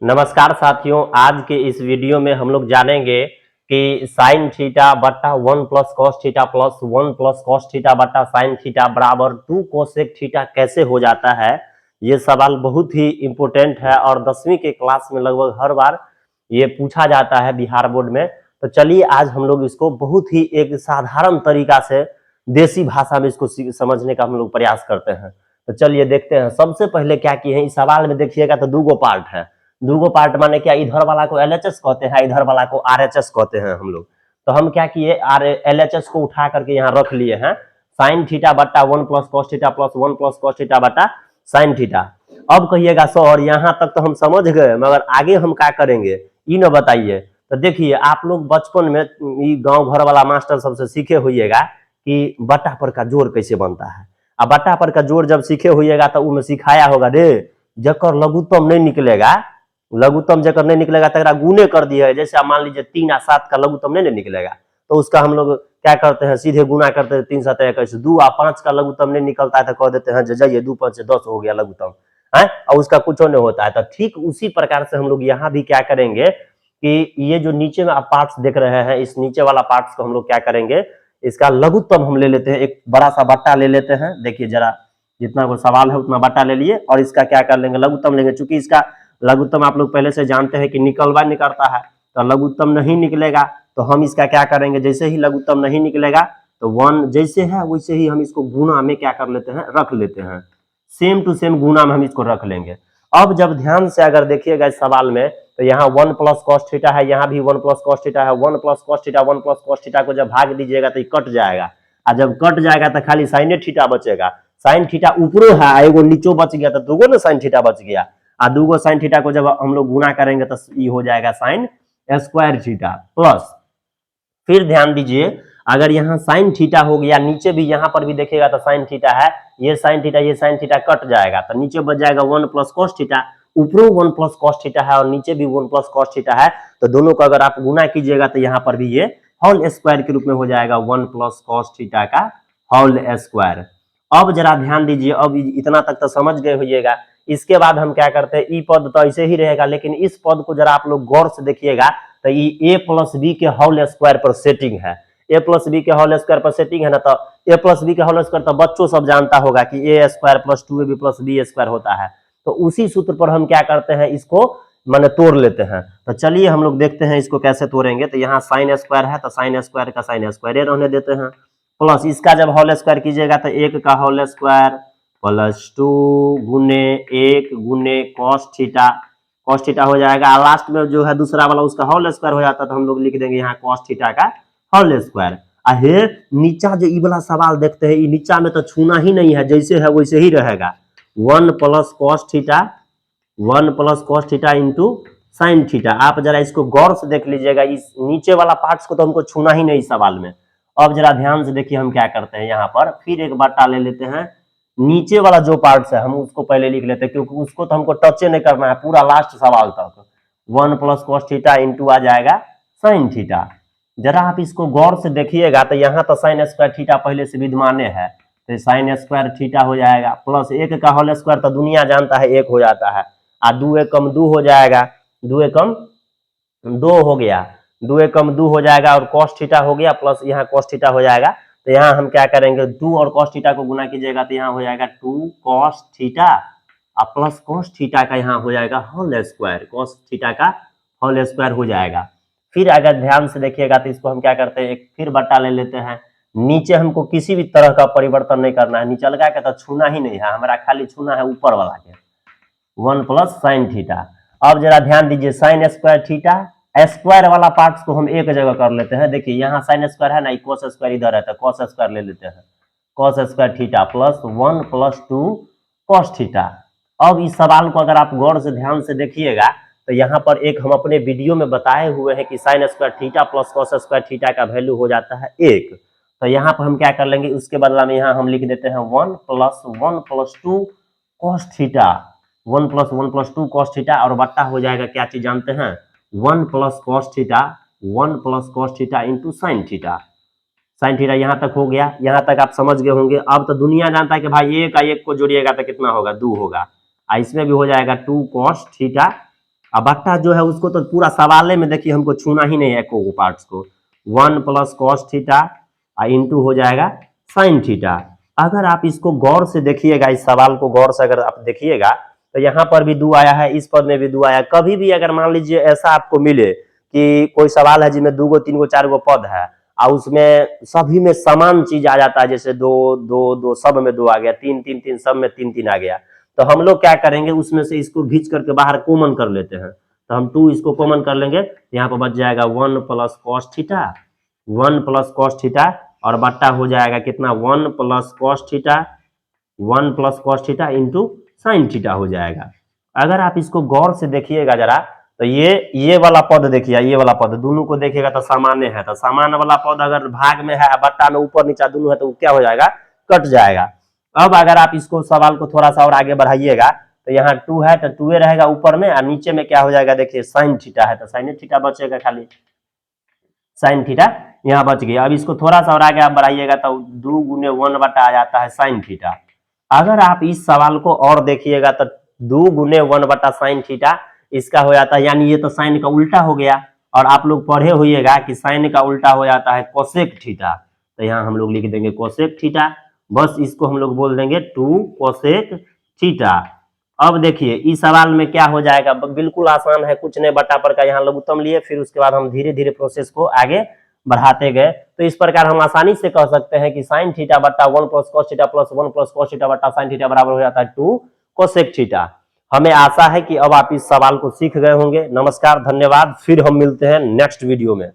नमस्कार साथियों, आज के इस वीडियो में हम लोग जानेंगे कि साइन थीटा बट्टा 1 plus cos theta plus 1 plus cos theta बट्टा साइन थीटा बराबर 2 कोसेक थीटा कैसे हो जाता है। ये सवाल बहुत ही इम्पोर्टेंट है और 10वीं के क्लास में लगभग हर बार ये पूछा जाता है बिहार बोर्ड में। तो चलिए आज हम लोग इसको बहुत ही एक साधारण तरीका से देसी भाषा में इसको समझने का हम लोग प्रयास करते हैं। तो चलिए देखते हैं। सबसे पहले क्या किए हैं, इस सवाल में देखिएगा तो दो पार्ट है। दूगो पार्ट माने क्या, इधर वाला को एलएचएस कहते हैं, इधर वाला को आरएचएस कहते हैं हम लोग। तो हम क्या किए, आर एलएचएस को उठा करके यहाँ रख लिए हैं। साइन थीटा बट्टा 1 plus cos theta plus 1 plus cos theta बट्टा साइन थीटा। अब कहिएगा सर यहाँ तक तो हम समझ गए, मगर आगे हम क्या करेंगे ये न बताइए। तो देखिए आप लोग बचपन में गांव घर वाला मास्टर सबसे सीखे होइएगा कि बट्टा पर का जोड़ कैसे बनता है। अब बट्टा पर का जोड़ जब सीखे होइएगा तो उनमें सिखाया होगा रे, जकर लघुत्तम नहीं निकलेगा, लघुत्तम जकर नहीं निकलेगा तगड़ा गुने कर दिया है। जैसे आप मान लीजिए 3 और 7 का लघुत्तम नहीं निकलेगा तो उसका हम लोग क्या करते हैं, सीधे गुना करते हैं 3 7 21। 2 और 5 का लघुत्तम नहीं निकलता है तो कह देते हैं जाइए 2 5 से 10 हो गया लघुत्तम है, और उसका कुछ नहीं होता है। तो ठीक उसी प्रकार से हम लोग यहाँ भी क्या करेंगे कि ये जो नीचे में आप पार्ट्स देख रहे हैं, इस नीचे वाला पार्ट्स को हम लोग क्या करेंगे, इसका लघुत्तम हम ले लेते हैं। एक बड़ा सा बट्टा ले लेते हैं। देखिए जरा जितना को सवाल है उतना बट्टा ले लिए और इसका क्या कर लेंगे, लघुत्तम लेंगे। चूंकि इसका लघुत्तम आप लोग पहले से जानते हैं कि निकलता है, तो लघुत्तम नहीं निकलेगा तो हम इसका क्या करेंगे, जैसे ही लघुत्तम नहीं निकलेगा तो 1 जैसे है वैसे ही हम इसको गुना में क्या कर लेते हैं, रख लेते हैं। सेम टू सेम गुना में हम इसको रख लेंगे। अब जब ध्यान से अगर देखिएगा इस सवाल में तो यहाँ 1 प्लस कॉस थीटा है, यहाँ भी 1 प्लस कॉस थीटा है। 1 plus cos theta 1 plus cos theta को जब भाग दीजिएगा तो ये कट जाएगा, और जब कट जाएगा तो खाली साइन थीटा बचेगा। साइन थीटा ऊपरो है, एगो नीचो बच गया तो दूगो ना साइन थीटा बच गया। और दूगो साइन थीटा को जब हम लोग गुना करेंगे तो ये हो जाएगा साइन स्क्वायर थीटा प्लस। फिर ध्यान दीजिए, अगर यहाँ साइन थीटा हो गया, नीचे भी यहाँ पर भी देखिएगा तो साइन थीटा है, ये साइन थीटा कट जाएगा तो नीचे बच जाएगा 1 प्लस कॉस थीटा। ऊपरों 1 प्लस कॉस थीटा है और नीचे भी 1 प्लस कॉस थीटा है, तो दोनों को अगर आप गुना कीजिएगा तो यहाँ पर भी ये होल स्क्वायर के रूप में हो जाएगा 1 प्लस कॉस थीटा का होल स्क्वायर। अब जरा ध्यान दीजिए, अब इतना तक तो समझ गए होइएगा। इसके बाद हम क्या करते हैं, ई पद तो ऐसे ही रहेगा, लेकिन इस पद को जरा आप लोग गौर से देखिएगा तो ये a प्लस बी के होल स्क्वायर पर सेटिंग है। a प्लस बी के होल स्क्वायर पर सेटिंग है ना, तो a प्लस बी के होल स्क्वायर तो बच्चों सब जानता होगा कि a square plus 2ab plus B square होता है। तो उसी सूत्र पर हम क्या करते हैं, इसको माने तोड़ लेते हैं। तो चलिए हम लोग देखते हैं इसको कैसे तोड़ेंगे। तो यहाँ साइन स्क्वायर है तो साइन स्क्वायर का साइन स्क्वायर रहने देते हैं, प्लस इसका जब होल स्क्वायर कीजिएगा तो 1 का होल स्क्वायर प्लस 2 गुने 1 गुने कॉस थीटा हो जाएगा। लास्ट में जो है दूसरा वाला उसका होल स्क्वायर हो जाता है, तो हम लोग लिख देंगे यहाँ कॉस थीटा का होल स्क्वायर। आहे नीचा जो ई वाला सवाल देखते हैं, नीचा में तो छूना ही नहीं है, जैसे है वैसे ही रहेगा। 1 plus cos theta into sine theta. आप जरा इसको गौर से देख लीजिएगा, इस नीचे वाला पार्ट्स को तो हमको छूना ही नहीं सवाल में। अब जरा ध्यान से देखिए हम क्या करते हैं, यहाँ पर फिर एक बट्टा ले लेते हैं। नीचे वाला जो पार्ट्स है हम उसको पहले लिख लेते हैं, क्योंकि उसको तो हमको टच नहीं करना है पूरा लास्ट सवाल तक। 1 प्लस कॉस थीटा इंटू आ जाएगा साइन थीटा। जरा आप इसको गौर से देखिएगा तो यहाँ तो साइन स्क्वायर थीटा पहले से विद्यमान है, तो साइन स्क्वायर थीटा हो जाएगा प्लस 1 का होल स्क्वायर तो दुनिया जानता है 1 हो जाता है, और 2 एकम 2 हो जाएगा, 2 एकम 2 हो गया, 2 एकम 2 हो जाएगा, और कॉस थीटा हो गया प्लस यहाँ कॉस थीटा हो जाएगा। तो यहाँ हम क्या करेंगे, 2 और कॉस थीटा को गुना कीजिएगा तो यहाँ हो जाएगा 2 कॉस थीटा और प्लस कॉस थीटा का यहाँ हो जाएगा होल स्क्वायर, कॉस थीटा का होल स्क्वायर हो जाएगा। फिर अगर ध्यान से देखिएगा तो इसको हम क्या करते हैं, एक फिर बट्टा ले लेते हैं। नीचे हमको किसी भी तरह का परिवर्तन नहीं करना है, नीचे लगा के तो छूना ही नहीं है, हमारा खाली छूना है ऊपर वाला के 1 प्लस साइन थीटा। अब जरा ध्यान दीजिए, साइन स्क्वायर थीटा स्क्वायर वाला पार्ट्स को हम एक जगह कर लेते हैं। देखिए यहाँ साइन स्क्वायर है ना, कॉस स्क्वायर इधर है तो कॉस स्क्वायर ले लेते हैं, cos square theta plus 1 plus 2 cos theta. अब इस सवाल को अगर आप गौर से ध्यान से देखिएगा तो यहाँ पर एक हम अपने वीडियो में बताए हुए हैं कि sine square theta plus cos square theta का वैल्यू हो जाता है 1। तो यहाँ पर हम क्या कर लेंगे, उसके बदला में यहाँ हम लिख देते हैं 1 plus 2 cos theta, 1 plus 2 cos theta, और बट्टा हो जाएगा क्या चीज जानते हैं, 1 plus cos theta into sine theta. Sine theta यहाँ तक हो गया, यहाँ तक आप समझ गए होंगे। अब तो दुनिया जानता है कि भाई 1 का 1 को जोड़िएगा तो कितना होगा, 2 होगा, इसमें भी हो जाएगा 2 कॉस थीटा अब बट्टा जो है उसको तो पूरा सवाले में देखिए हमको छूना ही नहीं है को पार्ट्स को। 1 प्लस कॉस थीटा इंटू हो जाएगा साइन थीटा। अगर आप इसको गौर से देखिएगा, इस सवाल को गौर से अगर आप देखिएगा तो यहाँ पर भी 2 आया है, इस पद में भी 2 आया। कभी भी अगर मान लीजिए ऐसा आपको मिले कि कोई सवाल है जिसमें 2 गो 3 गो 4 गो पद है और उसमें सभी में समान चीज आ जाता है, जैसे 2 2 2 सब में 2 आ गया, 3 3 3 सब में 3 3 आ गया, तो हम लोग क्या करेंगे उसमें से इसको घींच करके बाहर कॉमन कर लेते हैं। तो हम 2 इसको कॉमन कर लेंगे, यहाँ पर बच जाएगा 1 plus cos theta, 1 plus cos theta और बट्टा हो जाएगा कितना 1 plus cos theta, 1 plus cos theta into sine theta हो जाएगा। अगर आप इसको गौर से देखिएगा जरा तो ये वाला पद देखिए, ये वाला पद दोनों को देखिएगा तो सामान्य है, तो सामान्य वाला पद अगर भाग में है बट्टा में ऊपर नीचा दोनों है तो क्या हो जाएगा, कट जाएगा। अब अगर आप इसको सवाल को थोड़ा सा और आगे बढ़ाइएगा तो यहाँ 2 है तो 2 रहेगा ऊपर में और नीचे में क्या हो जाएगा देखिए साइन थीटा है तो साइन थीटा बचेगा, खाली साइन थीटा यहाँ बच गया। अब इसको थोड़ा सा और आगे आप बढ़ाइएगा तो 2 गुने 1 बटा आ जाता है साइन थीटा। अगर आप इस सवाल को और देखिएगा तो 2 गुने 1 बटा साइन थीटा इसका हो जाता है, यानी ये तो साइन का उल्टा हो गया। और आप लोग पढ़े होइएगा कि साइन का उल्टा हो जाता है कोसेक थीटा, तो यहाँ हम लोग लिख देंगे कोसेक थीटा, बस इसको हम लोग बोल देंगे 2 कोसेक थीटा। अब देखिए इस सवाल में क्या हो जाएगा, बिल्कुल आसान है, कुछ नहीं बटा पर का यहाँ लघुत्तम लिए, फिर उसके बाद हम धीरे धीरे प्रोसेस को आगे बढ़ाते गए। तो इस प्रकार हम आसानी से कह सकते हैं कि साइन थीटा बट्टा 1 plus cos theta plus 1 plus cos theta बट्टा साइन थीटा बराबर हो जाता है 2 कोसेक थीटा। हमें आशा है कि अब आप इस सवाल को सीख गए होंगे। नमस्कार, धन्यवाद, फिर हम मिलते हैं नेक्स्ट वीडियो में।